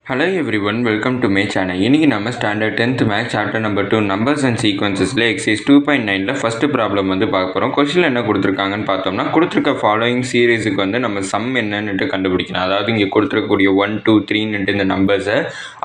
Hello everyone, welcome to my channel. இன்னைக்கு நம்ம standard 10th maths chapter number 2 numbers and சீக்வன்சஸ்ல exercise 2.9ல first problem வந்து பார்க்க போகிறோம். கொஸ்டின் என்ன கொடுத்துருக்காங்கன்னு பார்த்தோம்னா, கொடுத்துருக்க ஃபாலோயிங் சீரீஸுக்கு வந்து நம்ம சம் என்னன்னுட்டு கண்டுபிடிக்கணும். அதாவது இங்கே கொடுத்துருக்கக்கூடிய 1 2 3ன்னுட்டு இந்த நம்பர்ஸை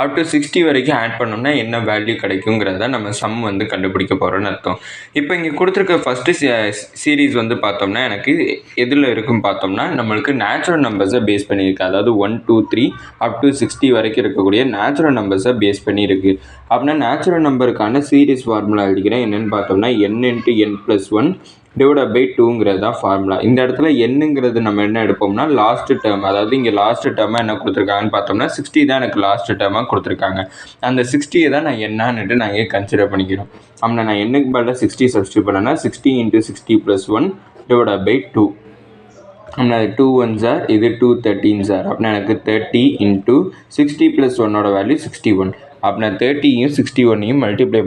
அப் டு 60 வரைக்கும் ஆட் பண்ணோம்னா என்ன வேல்யூ கிடைக்குங்கிறத நம்ம சம் வந்து கண்டுபிடிக்க போகிறோம்னு அர்த்தம். இப்போ இங்கே கொடுத்துருக்க ஃபர்ஸ்ட் சீரீஸ் வந்து பார்த்தோம்னா எனக்கு எதில் இருக்குன்னு பார்த்தோம்னா நம்மளுக்கு நேச்சுரல் நம்பர்ஸை பேஸ் பண்ணியிருக்கு. அதாவது 1 2 3 அப் டு 60 வரைக்கும் இருக்கக்கூடிய நேச்சுரல் நம்பர்ஸை பேஸ் பண்ணி இருக்கு. அப்படின்னா நேச்சுரல் நம்பருக்கான சீரீஸ் ஃபார்முலா எழுதிக்கிறேன். என்னன்னு பார்த்தோம்னா n into n plus 1 divide by 2ங்கிறது தான் ஃபார்முலா. இந்த இடத்துல என்னங்கிறது நம்ம என்ன எடுப்போம்னா லாஸ்ட் டேர்ம். அதாவது இங்கே லாஸ்ட் டேர்மாக என்ன கொடுத்துருக்காங்கன்னு பார்த்தோம்னா 60 தான் எனக்கு லாஸ்ட் டேர்மாக கொடுத்துருக்காங்க. அந்த 60 தான் நான் என்னன்னுட்டு நான் இங்கே கன்சிடர் பண்ணிக்கிறோம். அப்படின்னா நான் என்னக்கு பதிலாக 60 சப்ஸ்டியூட் பண்ணேன்னா 60 இன்ட்டு 60 ப்ளஸ் 1 டிவைட் பை 2. அப்படின்னா அது 2 1s ஆர், இது 2 13s ஆர். அப்படின்னா எனக்கு 30 இன்ட்டு 60 ப்ளஸ் 1ஓட வேல்யூ 61. அப்படின்னா 30யும் 61யும் மல்டிப்ளை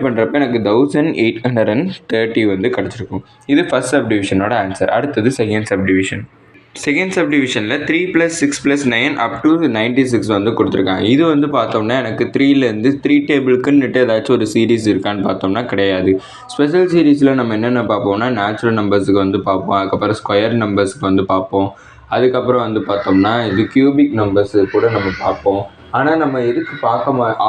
பண்ணுறப்ப எனக்கு 1830 வந்து கிடச்சிருக்கும். இது ஃபர்ஸ்ட் சப்டிவிஷனோட ஆன்சர். அடுத்தது செகண்ட் சப்டிவிஷன். செகண்ட் சப்டிவிஷனில் 3 + 6 + 9 அப் டு 96 வந்து கொடுத்துருக்காங்க. இது வந்து பார்த்தோம்னா எனக்கு 3லேருந்து 3 டேபிளுக்குன்னுட்டு ஏதாச்சும் ஒரு சீரீஸ் இருக்கான்னு பார்த்தோம்னா கிடையாது. ஸ்பெஷல் சீரீஸில் நம்ம என்னென்ன பார்ப்போம்னா நேச்சுரல் நம்பர்ஸுக்கு வந்து பார்ப்போம், அதுக்கப்புறம் ஸ்கொயர் நம்பர்ஸுக்கு வந்து பார்ப்போம், அதுக்கப்புறம் வந்து பார்த்தோம்னா இது கியூபிக் நம்பர்ஸு கூட நம்ம பார்ப்போம். ஆனால் நம்ம எதுக்கு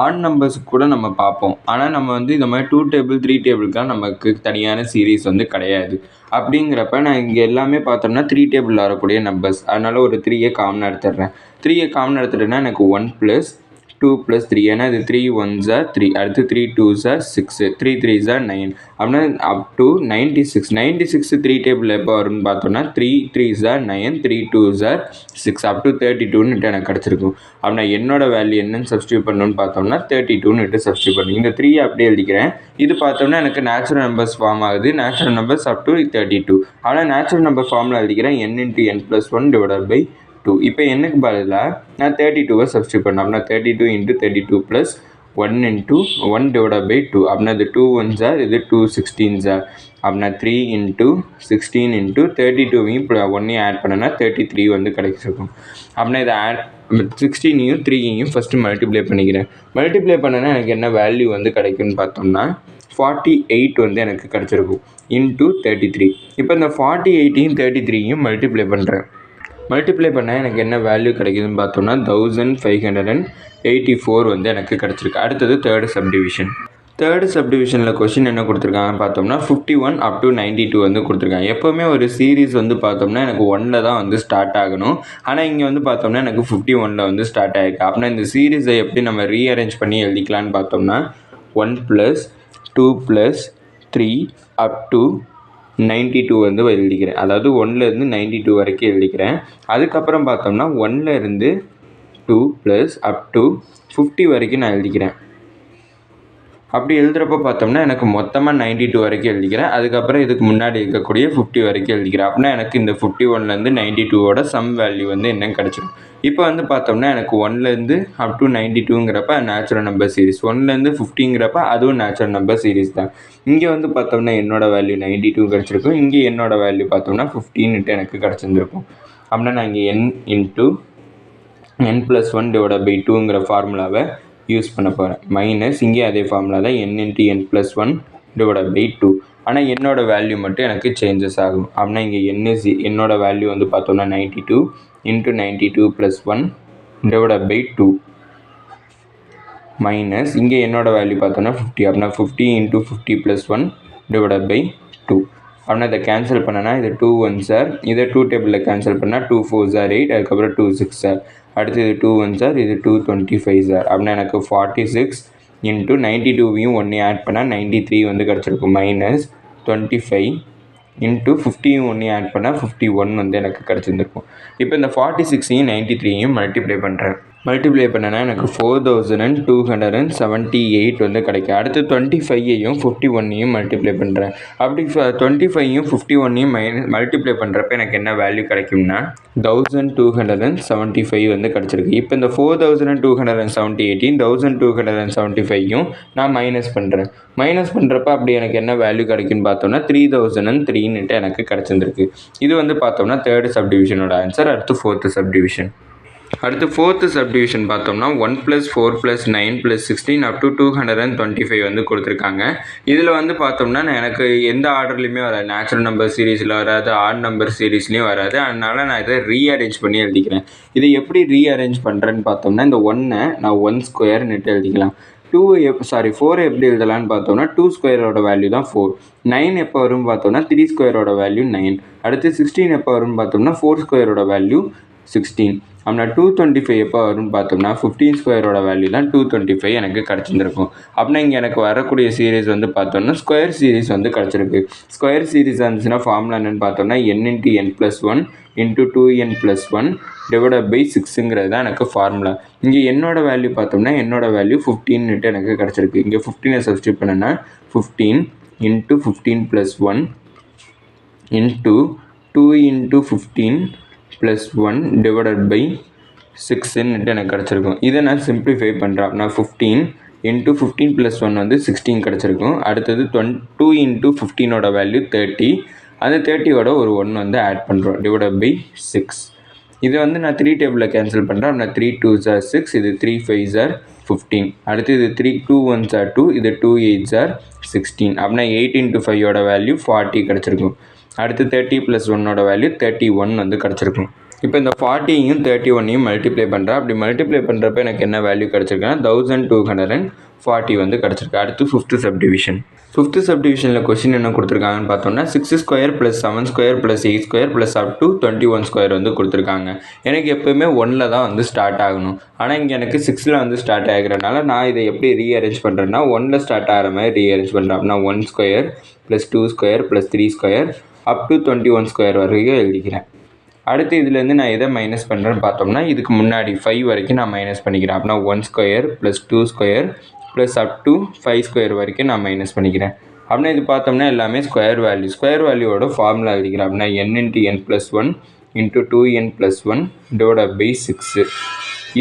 ஆட் நம்பர்ஸுக்கு கூட நம்ம பார்ப்போம். ஆனால் நம்ம வந்து இந்த மாதிரி 2 டேபிள் 3 டேபிளுக்குலாம் நமக்கு தனியான சீரீஸ் வந்து கிடையாது. அப்படிங்கிறப்ப நான் இங்கே எல்லாமே பார்த்தோம்னா 3 டேபிளில் வரக்கூடிய நம்பர்ஸ். அதனால் ஒரு 3யை காமனாக எடுத்துடுறேன். 3யை காமனாக எடுத்துட்டேன்னா எனக்கு 1 + 2 + 3. ஏன்னா இது 3 1s ஆர் 3, அடுத்து 3 2s ஆர் 6, 3 3s ஆர் 9. அப்படின்னா அப் டு 96 3 டேபிள் எப்போ வரும்னு பார்த்தோம்னா 3 3s are 9, 3 2s are 6 up to 32ன்னுட்டு எனக்கு கிடச்சிருக்கும். அப்படின்னா என்னோட வேல்யூ என்னன்னு சப்ஸ்டியூட் பண்ணணும்னு பார்த்தோம்னா 32ன்னுட்டு சப்ஸ்டியூட் பண்ணி இந்த 3 அப்படியே எழுதிக்கிறேன். இது பார்த்தோம்னா எனக்கு நேச்சுரல் நம்பர்ஸ் ஃபார்ம் ஆகுது. Natural numbers up to 32. ஆனால் நேச்சுரல் நம்பர் ஃபார்மில் எழுதிக்கிறேன் n into n plus 1 divide by 2. இப்போ என்னக்கு பதிலாக நான் 32வை சப்ஸ்டியூட் பண்ணேன். அப்படின்னா 32 into 32 plus 1 into 1 divide by 2. அப்படின்னா இது 2 1s ஆர், இது 2 16s ஆர். அப்படின்னா 3 இன்ட்டு 16 இன்ட்டு 32வையும் இப்போ 1ஐயும் ஆட் பண்ணேன்னா 33 வந்து கிடைச்சிருக்கும். அப்படின்னா இதை 16யும் 3யையும் ஃபஸ்ட்டு மல்டிப்ளை பண்ணிக்கிறேன். மல்டிப்ளை பண்ணேன்னா எனக்கு என்ன வேல்யூ வந்து கிடைக்கும்னு பார்த்தோம்னா 48 வந்து எனக்கு கிடச்சிருக்கும் இன்ட்டு 33. இப்போ இந்த 48யும் 33யும் மல்டிப்ளை பண்ணுறேன். மல்டிப்ளை பண்ணால் எனக்கு என்ன வேல்யூ கிடைக்குதுன்னு பார்த்தோம்னா 1584 வந்து எனக்கு கிடச்சிருக்கு. அடுத்தது தேர்டு சப்டிவிஷன். தேர்டு சப்டிவிஷனில் கொஸ்டின் என்ன கொடுத்துருக்காங்கன்னு பார்த்தோம்னா 51 அப் டு 92 வந்து கொடுத்துருக்காங்க. எப்போவுமே ஒரு சீரீஸ் வந்து பார்த்தோம்னா எனக்கு 1ல் தான் வந்து ஸ்டார்ட் ஆகணும். ஆனால் இங்கே வந்து பார்த்தோம்னா எனக்கு 51ல் வந்து ஸ்டார்ட் ஆகிருக்கு. அப்படின்னா இந்த சீரீஸை எப்படி நம்ம ரீஅரேஞ்ச் பண்ணி எழுதிக்கலான்னு பார்த்தோம்னா 1 + 2 + 3 அப் டு 92 வந்து எழுதிக்கிறேன். அதாவது 1லேருந்து 92 வரைக்கும் எழுதிக்கிறேன். அதுக்கப்புறம் பார்த்தோம்னா 1லேருந்து 2 + அப் டு 50 வரைக்கும் நான் எழுதிக்கிறேன். அப்படி எழுதுகிறப்ப பார்த்தோம்னா எனக்கு மொத்தமாக 92 வரைக்கும் எழுதிக்கிறேன். அதுக்கப்புறம் இதுக்கு முன்னாடி இருக்கக்கூடிய 50 வரைக்கும் எழுதிக்கிறேன். அப்படின்னா எனக்கு இந்த 51லேருந்து 92ஓட சம் வேல்யூ வந்து என்னன்னு கிடச்சிடும். இப்போ வந்து பார்த்தோம்னா எனக்கு 1லேருந்து அப் டு 92ங்கிறப்ப நேச்சுரல் நம்பர் சீரீஸ், 1லேருந்து 50ங்கிறப்ப அதுவும் நேச்சுரல் நம்பர் சீரீஸ் தான். இங்கே வந்து பார்த்தோம்னா என்னோட வேல்யூ 92 கிடச்சிருக்கும். இங்கே என்னோட வேல்யூ பார்த்தோம்னா 15ன்ட்டு எனக்கு கிடச்சிருந்துருக்கும். அப்படின்னா நான் இங்கே n into n plus 1 divide by 2ங்கிற ஃபார்முலாவை யூஸ் பண்ண போகிறேன். மைனஸ் இங்கே அதே ஃபார்முலா தான் n into n plus 1 divide by 2. ஆனால் என்னோட வேல்யூ மட்டும் எனக்கு சேஞ்சஸ் ஆகும். அப்படின்னா இங்கே என்னோட வேல்யூ வந்து பார்த்தோம்னா 92 into 92 plus 1 divide by 2 minus இங்கே என்னோட வேல்யூ பார்த்தோம்னா 50. அப்படின்னா 50 இன்ட்டு 50 ப்ளஸ் 1 டிவைட் பை 2. அப்படின்னா இதை கேன்சல் பண்ணனா இது 2 1s ஆர், இதை 2 டேபிளில் கேன்சல் பண்ணால் 2 4s ஆர் 8, அதுக்கப்புறம் 2 6s ஆர், அடுத்து இது 2 1s ஆர், இது 2 25s ஆர். அப்படின்னா எனக்கு 46 இன்ட்டு 92வையும் 1ஐயும் ஆட் பண்ணால் 93 வந்து கிடச்சிருக்கும். மைனஸ் 25 இன்ட்டு 50யும் 1ஐயும் ஆட் பண்ணால் 51 வந்து எனக்கு கிடச்சிருந்துருக்கும். இப்போ இந்த 46ஐயும் 93யும் மல்டிப்ளை பண்ணுறேன். மல்டிப்ளை பண்ணனா எனக்கு 4278 வந்து கிடைக்கும். அடுத்து 25ஐயும் 51ஐயும் மல்டிப்ளை பண்ணுறேன். அப்படி 25ஐயும் 51ஐயும் மல்டிப்ளை பண்ணுறப்ப எனக்கு என்ன வேல்யூ கிடைக்கும்னா 1275 வந்து கிடச்சிருக்கு. இப்போ இந்த 4278ஐயும் 1275ஐயும் நான் மைனஸ் பண்ணுறேன். மைனஸ் பண்ணுறப்ப அப்படி எனக்கு என்ன வேல்யூ கிடைக்குன்னு பார்த்தோம்னா 3003ன்னுட்டு எனக்கு கிடச்சிருக்கு. இது வந்து பார்த்தோம்னா தேர்டு சப்டிவிஷனோட ஆன்சர். அடுத்து ஃபோர்த்து சப்டிவிஷன். அடுத்து ஃபோர்த்து சப்டிவிஷன் பார்த்தோம்னா 1 + 4 + 9 + 16 up to 225 வந்து கொடுத்துருக்காங்க. இதில் வந்து பார்த்தோம்னா எனக்கு எந்த ஆர்டர்லையுமே வராது, நேச்சுரல் நம்பர் சீரீஸில் வராது, ஆட் நம்பர் சீரீஸ்லேயும் வராது. அதனால் நான் இதை ரீஅரேஞ்ச் பண்ணி எழுதிக்கிறேன். இதை எப்படி ரீஅரேஞ்ச் பண்ணுறேன்னு பார்த்தோம்னா இந்த 1 நான் 1² எழுதிக்கலாம். 4 எப்படி எழுதலான்னு பார்த்தோம்னா 2² வேல்யூ தான் 4. 9 எப்போ வரும்னு பார்த்தோம்னா 3² வேல்யூ 9. அடுத்து 16 எப்போ வரும்னு பார்த்தோம்னா 4² வேல்யூ 16. அப்படின்னா 225 எப்போ வரும்னு பார்த்தோம்னா 15² வேல்யூ தான் 225 எனக்கு கிடச்சிருந்துருக்கும். அப்படின்னா இங்கே எனக்கு வரக்கூடிய சீரீஸ் வந்து பார்த்தோம்னா ஸ்கொயர் சீரீஸ் வந்து கிடச்சிருக்கு. ஸ்கொயர் சீரீஸ் இருந்துச்சுன்னா ஃபார்முலா என்னென்னு பார்த்தோம்னா n × n + 1 × 2n + 1 / 6ங்கிறது தான் எனக்கு ஃபார்முலா. இங்கே என்னோட வேல்யூ பார்த்தோம்னா என்னோட வேல்யூ 15 எனக்கு கிடச்சிருக்கு. இங்கே 15 சப்ஸ்டியூட் பண்ணேன்னா 15 × 15 + 1 × 2 × 15 + 1 / 6 எனக்கு கிடச்சிருக்கும். இதை நான் சிம்பிளிஃபை பண்ணுறேன். நான் 15 × 15 + 1 வந்து 16 கிடச்சிருக்கும். அடுத்தது 2 × 15ஓட வேல்யூ 30. அந்த 30ஓட ஒரு 1 வந்து ஆட் பண்ணுறோம் / 6. இது வந்து நான் 3 டேபிளில் கேன்சல் பண்ணுறேன். அப்படின்னா 3 2s are 6, இது 3 5s are 15. அடுத்து இது 3 2 1s are 2, இது 2 8s are 16. அப்படின்னா 8 × 5ஓட வேல்யூ 40 கிடச்சிருக்கும். அடுத்து 30 + 1ஓட வேல்யூ 31 வந்து கிடச்சிருக்கும். இப்போ இந்த 40யும் 31யும் மல்டிப்ளை பண்ணுறேன். அப்படி மல்டிப்ளை பண்ணுறப்ப எனக்கு என்ன வேல்யூ கிடச்சிருக்குன்னா 1240 வந்து கிடச்சிருக்கு. அடுத்து ஃபிஃப்த்து சப்டிவிஷன். ஃபிஃப்த்து சப்டிவிஷனில் கொஸ்டின் என்ன கொடுத்துருக்காங்கன்னு பார்த்தோம்னா 6² + 7² + 8² + up to 21² வந்து கொடுத்துருக்காங்க. எனக்கு எப்போயுமே 1ல் தான் வந்து ஸ்டார்ட் ஆகணும். ஆனால் இங்கே எனக்கு 6ல் வந்து ஸ்டார்ட் ஆகிறனால நான் இதை எப்படி ரீஅரேஞ்ச் பண்ணுறேன்னா 1ல் ஸ்டார்ட் ஆகிற மாதிரி ரீஅரேஞ்ச் பண்ணுறேன். அப்படின்னா 1² + 2² + 3² up to 21² வரைக்கும் எழுதிக்கிறேன். அடுத்து இதுலேருந்து நான் எதை மைனஸ் பண்ணுறேன்னு பார்த்தோம்னா இதுக்கு முன்னாடி 5 வரைக்கும் நான் மைனஸ் பண்ணிக்கிறேன். அப்படின்னா 1² + 2² + up to 5² வரைக்கும் நான் மைனஸ் பண்ணிக்கிறேன். அப்படின்னா இது பார்த்தோம்னா எல்லாமே ஸ்கொயர் வேல்யூவோட ஃபார்முலா எழுதிக்கிறேன். அப்படின்னா n × n + 1 × 2n + 1 / 6.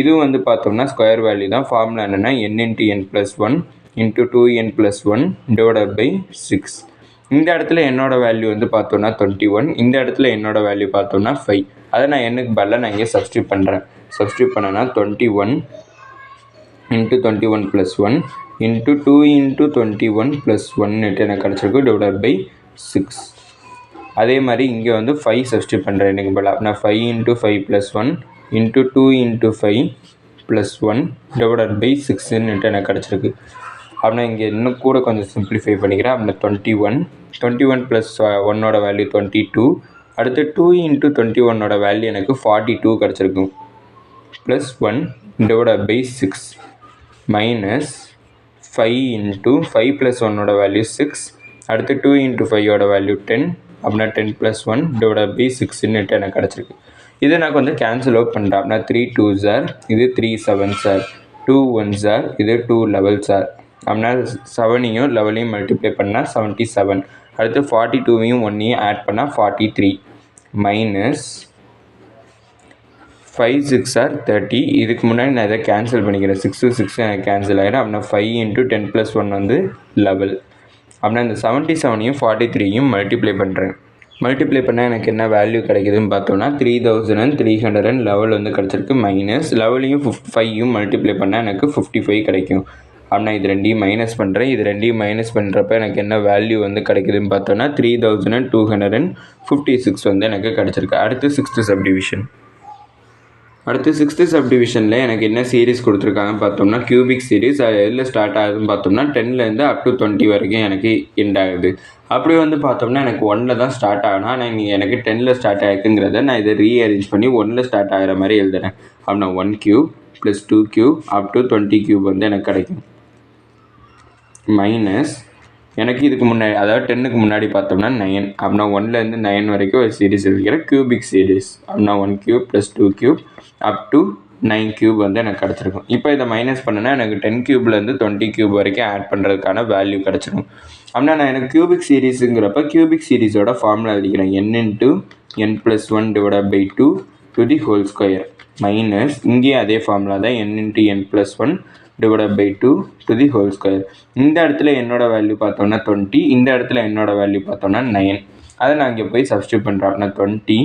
இதுவும் வந்து பார்த்தோம்னா ஸ்கொயர் வேல்யூ தான். ஃபார்முலா என்னென்னா n × n + 1 × 2n + 1 / 6. இந்த இடத்துல என்னோட வேல்யூ வந்து பார்த்தோம்னா 21. இந்த இடத்துல என்னோட வேல்யூ பார்த்தோம்னா 5. அதை நான் என்னுக்கு பதிலாக நான் இங்கே சப்ஸ்டியூட் பண்ணுறேன். சப்ஸ்டியூட் பண்ணேன்னா 21 × 21 + 1 × 2 × 21 + 1 எனக்கு கிடச்சிருக்கு / 6. அதே மாதிரி இங்கே வந்து 5 சப்ஸ்டியூட் பண்ணுறேன் எனக்கு பதிலாக. நான் 5 × 5 + 1 × 2 × 5 + 1 / 6 எனக்கு கிடச்சிருக்கு. அப்படின்னா இங்கே இன்னும் கூட கொஞ்சம் சிம்பிளிஃபை பண்ணிக்கிறேன். அப்படின்னா 21 + 1ஓட வேல்யூ 22. அடுத்து 2 × 21ஓட வேல்யூ எனக்கு 42 கிடச்சிருக்கும். +1 / 6 மைனஸ் 5 × 5 + 1ஓட வேல்யூ 6. அடுத்து 2 × 5ஓட வேல்யூ 10. அப்படின்னா 10 + 1 / 6 எனக்கு கிடச்சிருக்கு. இதை நான் கொஞ்சம் கேன்சல் அவுட் பண்ணுறேன். அப்படின்னா 3 2s are, இது 3 7s are, 2 1s are, இது 2 11s are. அப்படின்னா 7யும் 11யும் மல்டிப்ளை பண்ணால் 77. அடுத்து 42யும் 1யும் ஆட் பண்ணால் 43 மைனஸ் 5 6 are 30. இதுக்கு முன்னாடி நான் இதை கேன்சல் பண்ணிக்கிறேன். 6 6 எனக்கு கேன்சல் ஆகிடும். அப்படின்னா 5 × 10 + 1 வந்து 11. அப்படின்னா இந்த 77யும் 43யும் மல்டிப்ளை பண்ணுறேன். மல்டிப்ளை பண்ணால் எனக்கு என்ன வேல்யூ கிடைக்குதுன்னு பார்த்தோம்னா 3311 வந்து கிடச்சிருக்கு. மைனஸ் 11யும் 5யும் மல்டிப்ளை பண்ணால் எனக்கு 55 கிடைக்கும். அப்படின்னா இது ரெண்டையும் மைனஸ் பண்ணுறேன். இது ரெண்டையும் மைனஸ் பண்ணுறப்ப எனக்கு என்ன வேல்யூ வந்து கிடைக்குதுன்னு பார்த்தோன்னா 3256 வந்து எனக்கு கிடச்சிருக்கு. அடுத்து சிக்ஸ்த்து சப்டிவிஷன். அடுத்து சிக்ஸ்த்து சப்டிவிஷனில் எனக்கு என்ன சீரீஸ் கொடுத்துருக்காங்கன்னு பார்த்தோம்னா கியூபிக் சீரீஸ். அது எதில் ஸ்டார்ட் ஆகுதுன்னு பார்த்தோம்னா 10லேருந்து up to 20 வரைக்கும் எனக்கு எண்ட் ஆகுது. அப்படி வந்து பார்த்தோம்னா எனக்கு 1ல் தான் ஸ்டார்ட் ஆகணும். ஆனால் இங்கே எனக்கு 10ல் ஸ்டார்ட் ஆகிருக்குங்கிறத நான் இதை ரீஅரேஞ்ச் பண்ணி 1ல் ஸ்டார்ட் ஆகிற மாதிரி எழுதுறேன். அப்படின்னா 1³ + 2³ up to 20³ வந்து எனக்கு கிடைக்கும். மைனஸ் எனக்கு இதுக்கு முன்னாடி அதாவது 10க்கு முன்னாடி பார்த்தோம்னா 9. அப்படின்னா 1லேருந்து 9 வரைக்கும் ஒரு சீரீஸ் எழுதிக்கிறேன் கியூபிக் சீரீஸ். அப்படின்னா 1³ + 2³ up to 9³ வந்து எனக்கு கிடச்சிருக்கும். இப்போ இதை மைனஸ் பண்ணனா எனக்கு 10³ 20³ வரைக்கும் ஆட் பண்ணுறதுக்கான வேல்யூ கிடச்சிரும். அப்படின்னா நான் எனக்கு கியூபிக் சீரீஸுங்கிறப்ப கியூபிக் சீரீஸோட ஃபார்முலா எழுதிக்கிறேன். n × n + 1 / 2 to the whole square minus இங்கேயும் அதே ஃபார்முலா தான் n × n + 1 / 2 to the whole square. இந்த இடத்துல என்னோட வேல்யூ பார்த்தோம்னா 20. இந்த இடத்துல என்னோட வேல்யூ பார்த்தோம்னா 9. அதை நான் இங்கே போய் சப்ஸ்டியூட் பண்ணுறேன். அப்படின்னா 20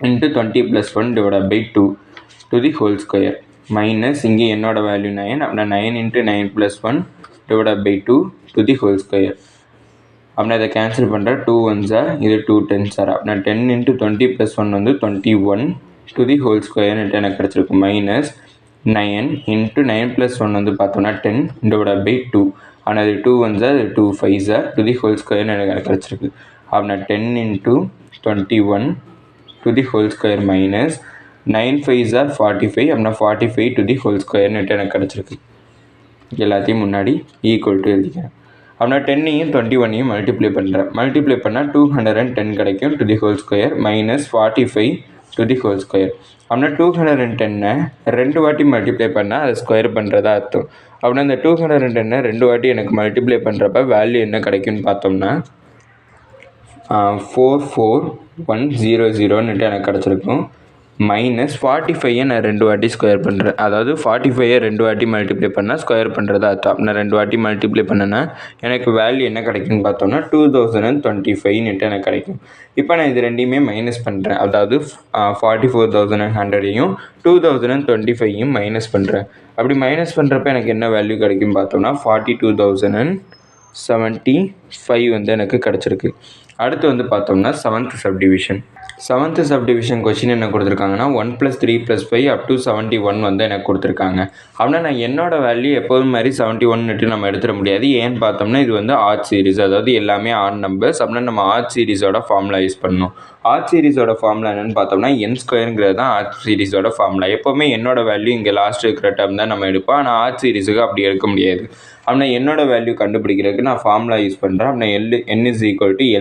× 20 + 1 / 2 to the whole square minus இங்கே என்னோட வேல்யூ 9 அப்படின்னா 9 into 9 plus 1 divided by 2 to the whole square அப்படின்னா இதை கேன்சல் பண்ணுற 2 1s are இது 2 10s are அப்படின்னா 10 into 20 plus 1 வந்து 21 to the whole square எனக்கு கிடச்சிருக்கு மைனஸ் 9 into 9 plus 1 வந்து பார்த்தோம்னா 10 divided by 2 ஆனால் இது 2 1s are 2 5s are to the whole square எனக்கு கிடச்சிருக்கு அப்படின்னா 10 into 21 to the whole square minus 9 5s are 45 அப்படின்னா 45 to the whole square எனக்கு கிடச்சிருக்கு எல்லாத்தையும் முன்னாடி ஈக்குவல் டு எழுதிக்கிறேன் அப்படின்னா 10ஐயும் 21ஐயும் மல்டிப்ளை பண்ணால் 210 கிடைக்கும் to the whole square minus 45 to the whole square அப்படின்னா 210ஐ 2 வாட்டி மல்டிப்ளை பண்ணால் அதை ஸ்கொயர் பண்ணுறதா அர்த்தம் அப்படின்னா இந்த 210ஐ 2 வாட்டி எனக்கு மல்டிப்ளை பண்ணுறப்ப வேல்யூ என்ன கிடைக்கும்னு பார்த்தோம்னா 44100 எனக்கு கிடச்சிருக்கும் மைனஸ் 45ஐ நான் 2 வாட்டி ஸ்கொயர் பண்ணுறேன் அதாவது 45ஐ 2 வாட்டி மல்டிப்ளை பண்ணால் ஸ்கொயர் பண்ணுறதா அர்த்தம் நான் 2 வாட்டி மல்டிப்ளை பண்ணேன்னா எனக்கு வேல்யூ என்ன கிடைக்குன்னு பார்த்தோம்னா 2025 எனக்கு கிடைக்கும் இப்போ நான் இது ரெண்டையுமே மைனஸ் பண்ணுறேன் அதாவது 44,100ஐயும் 2025ஐயும் மைனஸ் பண்ணுறேன் அப்படி மைனஸ் பண்ணுறப்ப எனக்கு என்ன வேல்யூ கிடைக்குன்னு பார்த்தோம்னா 42,075 வந்து எனக்கு கிடச்சிருக்கு அடுத்து வந்து பார்த்தோம்னா செவன்த் சப்டிவிஷன் கொஸ்டின் என்ன கொடுத்துருக்காங்கன்னா 1 + 3 + 5 up to 71 வந்து எனக்கு கொடுத்துருக்காங்க அப்படின்னா நான் என்னோட வேல்யூ எப்போதும் மாதிரி 71 நம்ம எடுத்துட முடியாது ஏன்னு பார்த்தோம்னா இது வந்து ஆட் சீரிஸ் அதாவது எல்லாமே ஆட் நம்பர்ஸ் அப்படின்னா நம்ம ஆட் சீரிஸோட ஃபார்முலா யூஸ் பண்ணணும் ஆட் சீரிஸோட ஃபார்முலா என்னென்னு பார்த்தோம்னா n² தான் ஆட் சீரிஸோட ஃபார்முலா எப்போவுமே என்னோட வேல்யூ இங்கே லாஸ்ட் இருக்கிற டேர்ம் தான் நம்ம எடுப்போம் ஆனால் ஆட் சீரிஸுக்கு அப்படி எடுக்க முடியாது அப்படின்னா என்னோட வேல்யூ கண்டுபிடிக்கிறதுக்கு நான் ஃபார்முலா யூஸ் பண்ணுறேன் அப்படின்னா n =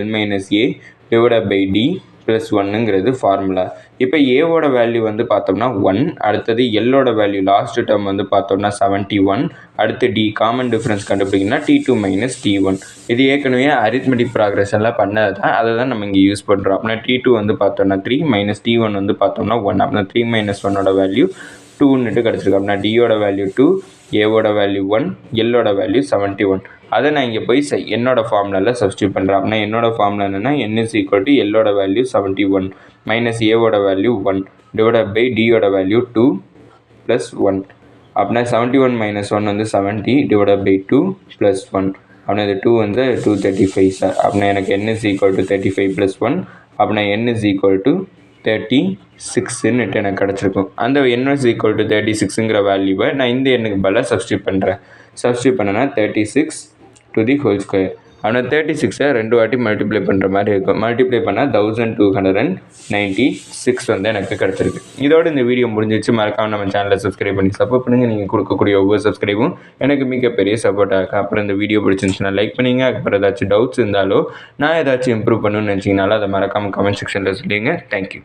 L - A divided by D + 1ங்கிறது formula இப்போ ஏவோட வேல்யூ வந்து பார்த்தோம்னா 1 அடுத்தது எல்லோட வேல்யூ லாஸ்ட் டேர்ம் வந்து பார்த்தோம்னா 71 அடுத்து டி காமன் டிஃப்ரென்ஸ் கண்டுபிடிக்கணும்னா T2 - T1 இது ஏற்கனவே அரித்மெட்டிக் ப்ராக்ரஸ் எல்லாம் பண்ணது தான் அதை தான் நம்ம இங்கே யூஸ் பண்ணுறோம் அப்படின்னா T2 வந்து பார்த்தோம்னா 3 - T1 வந்து பார்த்தோம்னா 1 அப்படின்னா 3 - 1ஓட வேல்யூ 2ன்னுட்டு கிடச்சிருக்கு அப்படின்னா டியோட வேல்யூ 2 ஏவோட வேல்யூ 1 எல்லோட வேல்யூ 71 அதை நான் இங்கே போய் என்னோட ஃபார்முலாவில் சப்ஸ்டியூட் பண்ணுறேன் அப்படின்னா என்னோட ஃபார்முலா என்னென்னா n = எல்லோட வேல்யூ 71 மைனஸ் ஏவோட வேல்யூ 1 டிவைடட் பை டியோட வேல்யூ 2 + 1 அப்படின்னா 71 - 1 வந்து 70 டிவைடட் பை 2 + 1 அப்படின்னா இது 2 வந்து 235 சார் அப்படின்னா எனக்கு n = 35 + 1 அப்படின்னா n = 36ன்னு எனக்கு கிடச்சிருக்கும் அந்த n = 36ங்கிற வேல்யூவை நான் இந்த எண்ணுக்கு பதிலாக சப்ஸ்டியூட் பண்ணேன்னா 36 to the whole square ஆனால் 36ஐ 2 வாட்டி மல்டிப்ளை பண்ணுற மாதிரி இருக்கும் மல்டிப்ளை பண்ணால் 1296 வந்து எனக்கு கிடச்சிருக்கு இதோட இந்த வீடியோ முடிஞ்சிச்சு மறக்காமல் நம்ம சேனலை சப்ஸ்கிரைப் பண்ணி சப்போர்ட் பண்ணுங்கள் நீங்கள் கொடுக்கக்கூடிய ஒவ்வொரு சப்ஸ்கிரைபும் எனக்கு மிகப்பெரிய சப்போர்ட்டாக இருக்குது அப்புறம் இந்த வீடியோ பிடிச்சிருந்துச்சுன்னா லைக் பண்ணிங்க அப்புறம் ஏதாச்சும் டவுட்ஸ் இருந்தாலோ நான் ஏதாச்சும் இம்ப்ரூவ் பண்ணணும்னு நினச்சிங்கனாலும் அதை மறக்காமல் கமெண்ட் செக்ஷனில் சொல்லிடுங்க தேங்க்யூ